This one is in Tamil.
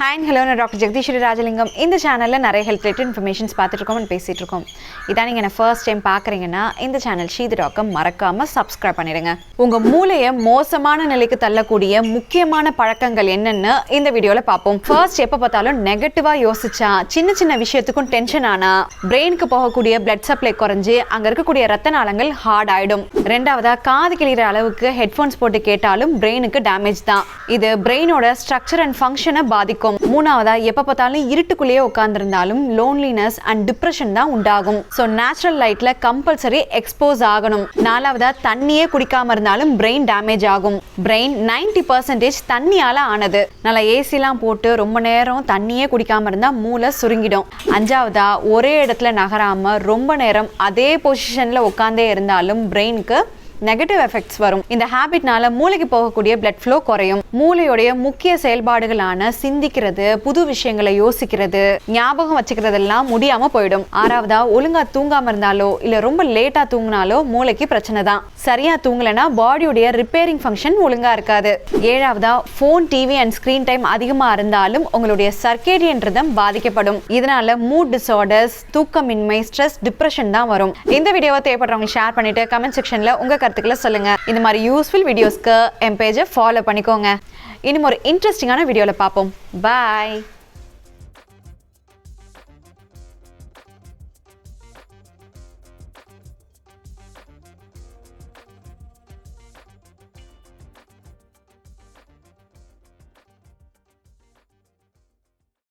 Hi and hello, நான் டாக்டர் ஜெகதீஸ்வரி ராஜலிங்கம். இந்த சேனலில் நிறைய ஹெல்த் ரிலேட்டட் இன்ஃபர்மேஷன்ஸ் பார்த்துட்ருக்கோம் அண்ட் பேசிகிட்ருக்கோம். இதான் நீங்கள் என்ன ஃபர்ஸ்ட் டைம் பார்க்குறீங்கன்னா இந்த சேனல் ஷீது டாக்கம் மறக்காமல் சப்ஸ்கிரைப் பண்ணிடுங்க. உங்கள் மூளையை மோசமான நிலைக்கு தள்ளக்கூடிய முக்கியமான பழக்கங்கள் என்னென்னு இந்த வீடியோவில் பார்ப்போம். ஃபர்ஸ்ட் எப்போ பார்த்தாலும் நெகட்டிவாக யோசிச்சா, சின்ன சின்ன விஷயத்துக்கும் டென்ஷன் ஆனால் பிரெயினுக்கு போகக்கூடிய பிளட் சப்ளை குறைஞ்சி அங்கே இருக்கக்கூடிய ரத்த நாளங்கள் ஹார்ட் ஆகிடும். ரெண்டாவதாக காது கிளிகிற அளவுக்கு ஹெட்ஃபோன்ஸ் போட்டு கேட்டாலும் பிரெயினுக்கு டேமேஜ் தான். இது பிரெயினோட ஸ்ட்ரக்சர் அண்ட் ஃபங்க்ஷனை பாதிக்கும். மூணாவதா எப்ப பார்த்தாலும் இருட்டுக்குள்ளேயே உட்கார்ந்திருந்தாலும் லோன்லினஸ் அண்ட் டிப்ரெஷன் தான் உண்டாகும். ஸோ நேச்சுரல் லைட்ல கம்பல்சரி எக்ஸ்போஸ் ஆகணும். நாலாவதா தண்ணியே குடிக்காம இருந்தாலும் பிரெயின் டேமேஜ் ஆகும். பிரெயின் 90% தண்ணியால ஆனது. நல்லா ஏசிலாம் போட்டு ரொம்ப நேரம் தண்ணியே குடிக்காம இருந்தா மூளை சுருங்கிடும். அஞ்சாவதா ஒரே இடத்துல நகராம ரொம்ப நேரம் அதே பொசிஷன்ல உட்கார்ந்தே இருந்தாலும் பிரெயினுக்கு நெகட்டிவ் எஃபெக்ட்ஸ் வரும். இந்த ஹேபிட்னால மூளைக்கு போகக்கூடிய பிளட் ஃப்ளோ குறையும். மூளையோடைய முக்கிய செயல்பாடுகளான சிந்திக்கிறது, புது விஷயங்களை யோசிக்கிறது, ஞாபகம் வச்சுக்கிறதெல்லாம் முடியாம போயிடும். ஆறாவதா ஒழுங்கா தூங்காம இருந்தாலோ இல்ல ரொம்ப லேட்டா தூங்கினாலோ மூளைக்கு பிரச்சனை தான். சரியா தூங்கலைன்னா பாடியோடைய ரிப்பேரிங் ஃபங்க்ஷன் ஒழுங்கா இருக்காது. ஏழாவதா phone, TV and screen time அதிகமா இருந்தாலும் உங்களுடைய சர்க்கேடியன் ரிதம் பாதிக்கப்படும். இதனால மூட் டிசார்டர்ஸ், தூக்கமின்மை, ஸ்ட்ரெஸ், டிப்ரெஷன் தான் வரும். இந்த வீடியோவை தேவைப்படுறவங்க ஷேர் பண்ணிட்டு கமெண்ட் செக்ஷன்ல உங்க கருத்துக்களை சொல்லுங்க. இந்த மாதிரி யூஸ்ஃபுல் வீடியோஸ்க்கு என் பேஜை ஃபாலோ பண்ணிக்கோங்க. இன்னும் ஒரு இன்ட்ரெஸ்டிங்கான வீடியோவில் பார்ப்போம். பாய்.